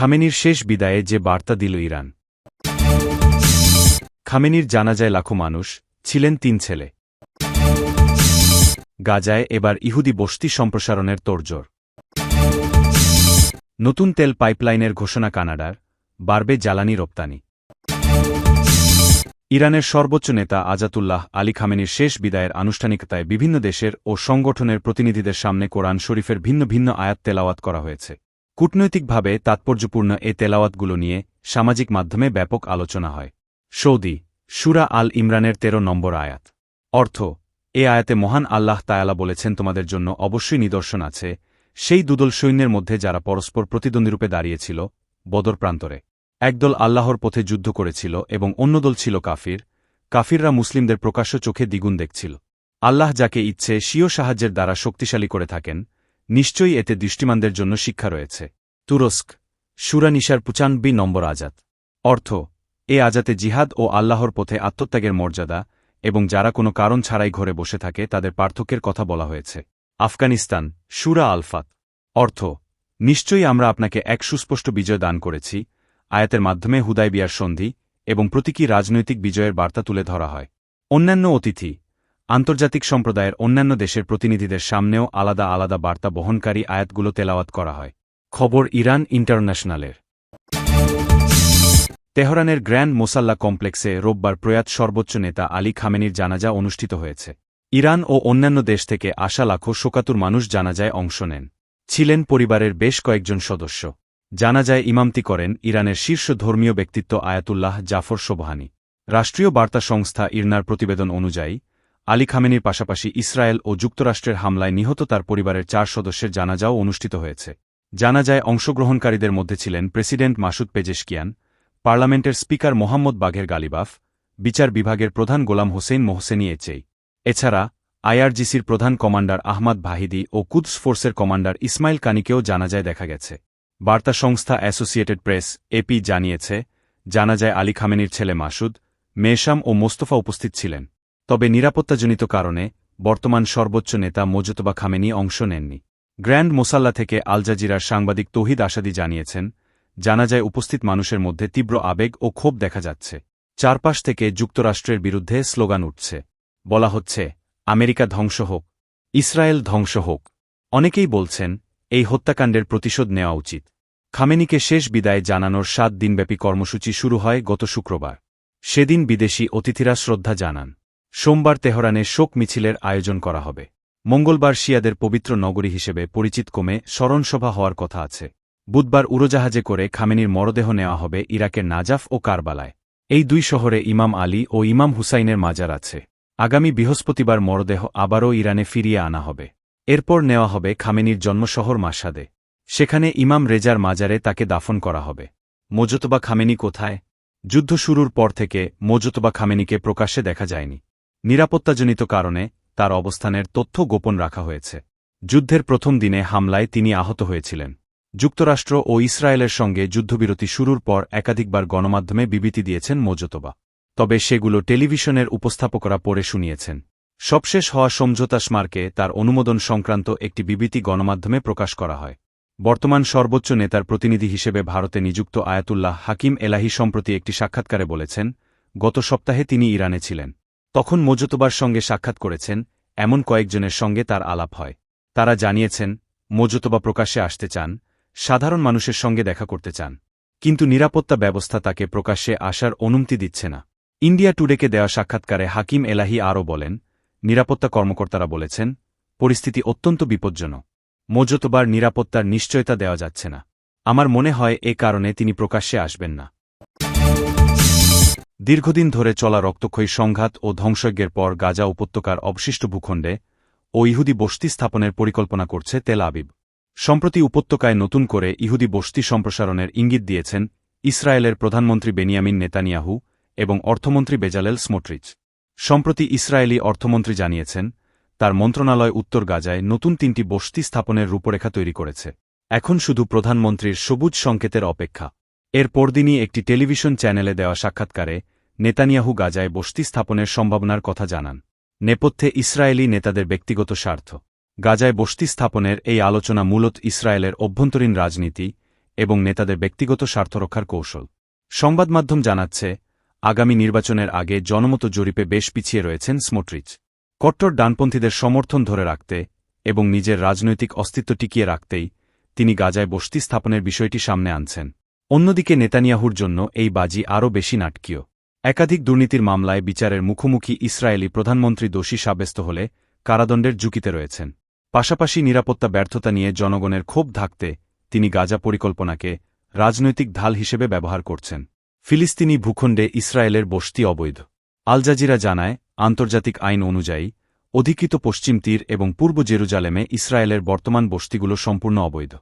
খামেনির শেষ বিদায়ে যে বার্তা দিল ইরান। খামেনির জানাজায় লাখো মানুষ, ছিলেন 3 ছেলে। গাজায় এবার ইহুদি বসতি সম্প্রসারণের তোড়জোড়। নতুন তেল পাইপলাইনের ঘোষণা কানাডার, বাড়বে জ্বালানি রপ্তানি। ইরানের সর্বোচ্চ নেতা আয়াতুল্লাহ আলী খামেনির শেষ বিদায়ের আনুষ্ঠানিকতায় বিভিন্ন দেশের ও সংগঠনের প্রতিনিধিদের সামনে কোরআন শরীফের ভিন্ন ভিন্ন আয়াত তেলাওয়াত করা হয়েছে। কূটনৈতিকভাবে তাৎপর্যপূর্ণ এ তেলাওয়াতগুলো নিয়ে সামাজিক মাধ্যমে ব্যাপক আলোচনা হয়। সৌদি সূরা আল ইমরানের 13 নম্বর আয়াত। অর্থ: এ আয়াতে মহান আল্লাহ তায়ালা বলেছেন, তোমাদের জন্য অবশ্যই নিদর্শন আছে সেই দুদল সৈন্যের মধ্যে যারা পরস্পর প্রতিদ্বন্দ্বীরূপে দাঁড়িয়েছিল বদর প্রান্তরে। একদল আল্লাহর পথে যুদ্ধ করেছিল এবং অন্য দল ছিল কাফির। কাফিররা মুসলিমদের প্রকাশ্য চোখে দ্বিগুণ দেখছিল। আল্লাহ যাকে ইচ্ছে স্বীয় সাহায্যের দ্বারা শক্তিশালী করে থাকেন, নিশ্চয়ই এতে দৃষ্টিমানদের জন্য শিক্ষা রয়েছে। তুরস্ক সূরা নিসার 95 নম্বর আয়াত। অর্থ: এ আয়াতে জিহাদ ও আল্লাহর পথে আত্মত্যাগের মর্যাদা এবং যারা কোনো কারণ ছাড়াই ঘরে বসে থাকে তাদের পার্থক্যের কথা বলা হয়েছে। আফগানিস্তান সূরা আল ফাত। অর্থ: নিশ্চয়ই আমরা আপনাকে এক সুস্পষ্ট বিজয় দান করেছি। আয়াতের মাধ্যমে হুদায়বিয়ার সন্ধি এবং প্রতীকী রাজনৈতিক বিজয়ের বার্তা তুলে ধরা হয়। অন্যান্য অতিথি আন্তর্জাতিক সম্প্রদায়ের অন্যান্য দেশের প্রতিনিধিদের সামনেও আলাদা আলাদা বার্তা বহনকারী আয়াতগুলো তেলাওয়াত করা হয়। খবর ইরান ইন্টারন্যাশনালের। তেহরানের গ্র্যান্ড মোসাল্লা কমপ্লেক্সে রোববার প্রয়াত সর্বোচ্চ নেতা আলী খামেনির জানাজা অনুষ্ঠিত হয়েছে। ইরান ও অন্যান্য দেশ থেকে আসা লাখো শোকাতুর মানুষ জানাজায় অংশ নেন। ছিলেন পরিবারের বেশ কয়েকজন সদস্য। জানাজায় ইমামতি করেন ইরানের শীর্ষ ধর্মীয় ব্যক্তিত্ব আয়াতুল্লাহ জাফর সোবহানি। রাষ্ট্রীয় বার্তা সংস্থা ইরনার প্রতিবেদন অনুযায়ী, আলী খামেনির পাশাপাশি ইসরায়েল ও যুক্তরাষ্ট্রের হামলায় নিহত তার পরিবারের 4 সদস্যের জানাজাও অনুষ্ঠিত হয়েছে। জানাজায় অংশগ্রহণকারীদের মধ্যে ছিলেন প্রেসিডেন্ট মাসুদ পেজেশকিয়ান, পার্লামেন্টের স্পিকার মোহাম্মদ বাঘের গালিবাফ, বিচার বিভাগের প্রধান গোলাম হোসেন মোহসেনি এইচএই। এছাড়া আইআরজিসির প্রধান কমান্ডার আহমাদ ভাহিদি ও কুদস ফোর্সের কমান্ডার ইসমাইল কানিকেও জানাজায় দেখা গেছে। বার্তা সংস্থা অ্যাসোসিয়েটেড প্রেস এপি জানিয়েছে, জানাজায় আলী খামেনির ছেলে মাসুদ, মেহসাম ও মোস্তফা উপস্থিত ছিলেন। তবে নিরাপত্তাজনিত কারণে বর্তমান সর্বোচ্চ নেতা মোজতবা খামেনি অংশ নেননি। গ্র্যান্ড মোসাল্লা থেকে আল জাজিরার সাংবাদিক তৌহিদ আসাদি জানিয়েছেন, জানাজায় উপস্থিত মানুষের মধ্যে তীব্র আবেগ ও ক্ষোভ দেখা যাচ্ছে। চারপাশ থেকে যুক্তরাষ্ট্রের বিরুদ্ধে স্লোগান উঠছে। বলা হচ্ছে, আমেরিকা ধ্বংস হোক, ইসরায়েল ধ্বংস হোক। অনেকেই বলছেন, এই হত্যাকাণ্ডের প্রতিশোধ নেওয়া উচিত। খামেনিকে শেষ বিদায় জানানোর 7 দিনব্যাপী কর্মসূচি শুরু হয় গত শুক্রবার। সেদিন বিদেশি অতিথিরা শ্রদ্ধা জানান। সোমবার তেহরানে শোক মিছিলের আয়োজন করা হবে। মঙ্গলবার শিয়াদের পবিত্র নগরী হিসেবে পরিচিত কোমে স্মরণসভা হওয়ার কথা আছে। বুধবার উড়োজাহাজে করে খামেনির মরদেহ নেওয়া হবে ইরাকের নাজাফ ও কারবালায়। এই 2 শহরে ইমাম আলী ও ইমাম হুসাইনের মাজার আছে। আগামী বৃহস্পতিবার মরদেহ আবারও ইরানে ফিরিয়ে আনা হবে। এরপর নেওয়া হবে খামেনির জন্মশহর মাশহাদে। সেখানে ইমাম রেজার মাজারে তাকে দাফন করা হবে। মোজতবা খামেনি কোথায়? যুদ্ধ শুরুর পর থেকে মোজতবা খামেনিকে প্রকাশ্যে দেখা যায়নি। নিরাপত্তাজনিত কারণে তার অবস্থানের তথ্য গোপন রাখা হয়েছে। যুদ্ধের প্রথম দিনে হামলায় তিনি আহত হয়েছিলেন। যুক্তরাষ্ট্র ও ইসরায়েলের সঙ্গে যুদ্ধবিরতি শুরুর পর একাধিকবার গণমাধ্যমে বিবৃতি দিয়েছেন মোজতবা। তবে সেগুলো টেলিভিশনের উপস্থাপকরা পড়ে শুনিয়েছেন। সবশেষ হওয়া সমঝোতা স্মারকে তার অনুমোদন সংক্রান্ত একটি বিবৃতি গণমাধ্যমে প্রকাশ করা হয়। বর্তমান সর্বোচ্চ নেতার প্রতিনিধি হিসেবে ভারতে নিযুক্ত আয়াতুল্লাহ হাকিম এলাহি সম্প্রতি একটি সাক্ষাৎকারে বলেছেন, গত সপ্তাহে তিনি ইরানে ছিলেন। তখন মোজতবার সঙ্গে সাক্ষাৎ করেছেন এমন কয়েকজনের সঙ্গে তার আলাপ হয়। তারা জানিয়েছেন, মোজতবা প্রকাশ্যে আসতে চান, সাধারণ মানুষের সঙ্গে দেখা করতে চান, কিন্তু নিরাপত্তা ব্যবস্থা তাকে প্রকাশ্যে আসার অনুমতি দিচ্ছে না। ইন্ডিয়া টুডেকে দেওয়া সাক্ষাৎকারে হাকিম এলাহি আরও বলেন, নিরাপত্তা কর্মকর্তারা বলেছেন, পরিস্থিতি অত্যন্ত বিপজ্জনক। মোজতবার নিরাপত্তার নিশ্চয়তা দেওয়া যাচ্ছে না। আমার মনে হয় এ কারণে তিনি প্রকাশ্যে আসবেন না। দীর্ঘদিন ধরে চলা রক্তক্ষয়ী সংঘাত ও ধ্বংসযজ্ঞের পর গাজা উপত্যকার অবশিষ্ট ভূখণ্ডে ও ইহুদি বসতি স্থাপনের পরিকল্পনা করছে তেল আবিব। সম্প্রতি উপত্যকায় নতুন করে ইহুদি বসতি সম্প্রসারণের ইঙ্গিত দিয়েছেন ইসরায়েলের প্রধানমন্ত্রী বেনিয়ামিন নেতানিয়াহু এবং অর্থমন্ত্রী বেজালেল স্মোট্রিচ। সম্প্রতি ইসরায়েলি অর্থমন্ত্রী জানিয়েছেন, তার মন্ত্রণালয় উত্তর গাজায় নতুন 3টি বসতি স্থাপনের রূপরেখা তৈরি করেছে। এখন শুধু প্রধানমন্ত্রীর সবুজ সংকেতের অপেক্ষা। এর পরদিনই একটি টেলিভিশন চ্যানেলে দেওয়া সাক্ষাৎকারে নেতানিয়াহু গাজায় বসতি স্থাপনের সম্ভাবনার কথা জানান। নেপথ্যে ইসরায়েলি নেতাদের ব্যক্তিগত স্বার্থ। গাজায় বসতি স্থাপনের এই আলোচনা মূলত ইসরায়েলের অভ্যন্তরীণ রাজনীতি এবং নেতাদের ব্যক্তিগত স্বার্থ রক্ষার কৌশল। সংবাদমাধ্যম জানাচ্ছে, আগামী নির্বাচনের আগে জনমত জরিপে বেশ পিছিয়ে রয়েছেন স্মোট্রিচ। কট্টর ডানপন্থীদের সমর্থন ধরে রাখতে এবং নিজের রাজনৈতিক অস্তিত্ব টিকিয়ে রাখতেই তিনি গাজায় বসতি স্থাপনের বিষয়টি সামনে আনছেন। অন্যদিকে নেতানিয়াহুর জন্য এই বাজি আরও বেশি নাটকীয়। একাধিক দুর্নীতির মামলায় বিচারের মুখোমুখি ইসরায়েলি প্রধানমন্ত্রী দোষী সাব্যস্ত হলে কারাদণ্ডের ঝুঁকিতে রয়েছেন। পাশাপাশি নিরাপত্তা ব্যর্থতা নিয়ে জনগণের ক্ষোভ ঢাকতে তিনি গাজা পরিকল্পনাকে রাজনৈতিক ঢাল হিসেবে ব্যবহার করছেন। ফিলিস্তিনি ভূখণ্ডে ইসরায়েলের বসতি অবৈধ। আল জাজিরা জানায়, আন্তর্জাতিক আইন অনুযায়ী অধিকৃত পশ্চিম তীর এবং পূর্ব জেরুজালেমে ইসরায়েলের বর্তমান বসতিগুলো সম্পূর্ণ অবৈধ।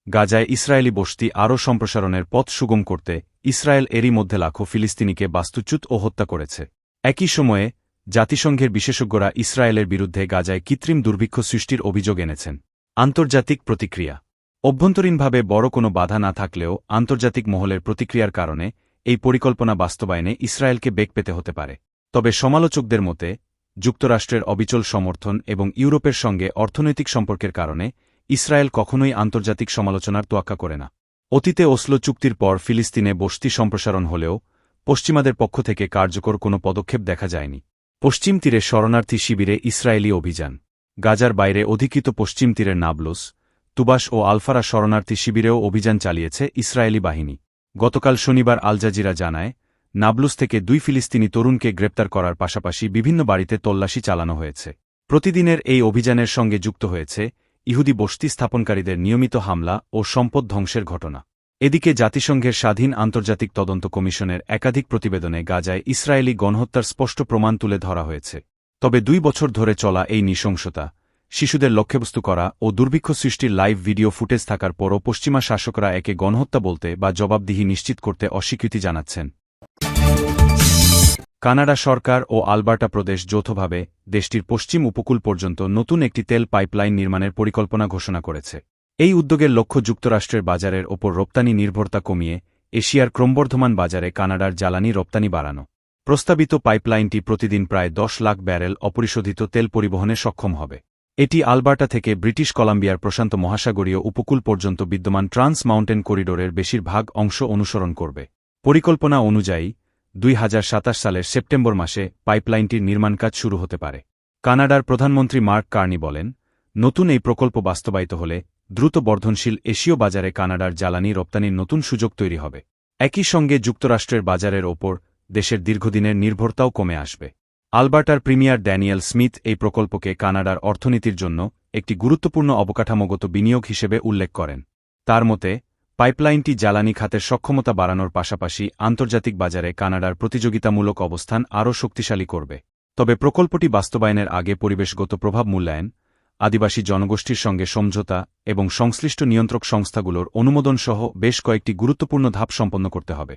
গাজায় ইসরায়েলি বসতি আরও সম্প্রসারণের পথ সুগম করতে ইসরায়েল এরই মধ্যে লাখো ফিলিস্তিনিকে বাস্তুচ্যুত ও হত্যা করেছে। একই সময়ে জাতিসংঘের বিশেষজ্ঞরা ইসরায়েলের বিরুদ্ধে গাজায় কৃত্রিম দুর্ভিক্ষ সৃষ্টির অভিযোগ এনেছেন। আন্তর্জাতিক প্রতিক্রিয়া। অভ্যন্তরীণভাবে বড় কোনো বাধা না থাকলেও আন্তর্জাতিক মহলের প্রতিক্রিয়ার কারণে এই পরিকল্পনা বাস্তবায়নে ইসরায়েলকে বেগ পেতে হতে পারে। তবে সমালোচকদের মতে, যুক্তরাষ্ট্রের অবিচল সমর্থন এবং ইউরোপের সঙ্গে অর্থনৈতিক সম্পর্কের কারণে ইসরায়েল কখনোই আন্তর্জাতিক সমালোচনার তোয়াক্কা করে না। অতীতে ওসলো চুক্তির পর ফিলিস্তিনে বসতি সম্প্রসারণ হলেও পশ্চিমাদের পক্ষ থেকে কার্যকর কোনো পদক্ষেপ দেখা যায়নি। পশ্চিম তীরে শরণার্থী শিবিরে ইসরায়েলি অভিযান। গাজার বাইরে অধিকৃত পশ্চিম তীরের নাবলুস, তুবাস ও আলফারা শরণার্থী শিবিরেও অভিযান চালিয়েছে ইসরায়েলি বাহিনী। গতকাল শনিবার আল জাজিরা জানায়, নাবলুস থেকে 2 ফিলিস্তিনি তরুণকে গ্রেপ্তার করার পাশাপাশি বিভিন্ন বাড়িতে তল্লাশি চালানো হয়েছে। প্রতিদিনের এই অভিযানের সঙ্গে যুক্ত হয়েছে ইহুদি বসতি স্থাপনকারীদের নিয়মিত হামলা ও সম্পদ ধ্বংসের ঘটনা। এদিকে জাতিসংঘের স্বাধীন আন্তর্জাতিক তদন্ত কমিশনের একাধিক প্রতিবেদনে গাজায় ইসরায়েলি গণহত্যার স্পষ্ট প্রমাণ তুলে ধরা হয়েছে। তবে 2 বছর ধরে চলা এই নৃশংসতা, শিশুদের লক্ষ্যবস্তু করা ও দুর্ভিক্ষ সৃষ্টির লাইভ ভিডিও ফুটেজ থাকার পরও পশ্চিমা শাসকরা একে গণহত্যা বলতে বা জবাবদিহি নিশ্চিত করতে অস্বীকৃতি জানাচ্ছেন। কানাডা সরকার ও আলবার্টা প্রদেশ যৌথভাবে দেশটির পশ্চিম উপকূল পর্যন্ত নতুন একটি তেল পাইপলাইন নির্মাণের পরিকল্পনা ঘোষণা করেছে। এই উদ্যোগের লক্ষ্য যুক্তরাষ্ট্রের বাজারের ওপর রপ্তানি নির্ভরতা কমিয়ে এশিয়ার ক্রমবর্ধমান বাজারে কানাডার জ্বালানি রপ্তানি বাড়ানো। প্রস্তাবিত পাইপলাইনটি প্রতিদিন প্রায় 10 লাখ ব্যারেল অপরিশোধিত তেল পরিবহনে সক্ষম হবে। এটি আলবার্টা থেকে ব্রিটিশ কলাম্বিয়ার প্রশান্ত মহাসাগরীয় উপকূল পর্যন্ত বিদ্যমান ট্রান্স মাউন্টেন করিডোরের বেশিরভাগ অংশ অনুসরণ করবে। পরিকল্পনা অনুযায়ী 2027 সালের সেপ্টেম্বর মাসে পাইপলাইনটির নির্মাণ কাজ শুরু হতে পারে। কানাডার প্রধানমন্ত্রী মার্ক কার্নি বলেন, নতুন এই প্রকল্প বাস্তবায়িত হলে দ্রুত বর্ধনশীল এশীয় বাজারে কানাডার জ্বালানি রপ্তানির নতুন সুযোগ তৈরি হবে। একই সঙ্গে যুক্তরাষ্ট্রের বাজারের ওপর দেশের দীর্ঘদিনের নির্ভরতাও কমে আসবে। আলবার্টার প্রিমিয়ার ড্যানিয়েল স্মিথ এই প্রকল্পকে কানাডার অর্থনীতির জন্য একটি গুরুত্বপূর্ণ অবকাঠামোগত বিনিয়োগ হিসেবে উল্লেখ করেন। তার মতে, পাইপলাইনটি জ্বালানি খাতের সক্ষমতা বাড়ানোর পাশাপাশি আন্তর্জাতিক বাজারে কানাডার প্রতিযোগিতামূলক অবস্থান আরও শক্তিশালী করবে। তবে প্রকল্পটি বাস্তবায়নের আগে পরিবেশগত প্রভাব মূল্যায়ন, আদিবাসী জনগোষ্ঠীর সঙ্গে সমঝোতা এবং সংশ্লিষ্ট নিয়ন্ত্রক সংস্থাগুলোর অনুমোদন সহ বেশ কয়েকটি গুরুত্বপূর্ণ ধাপ সম্পন্ন করতে হবে।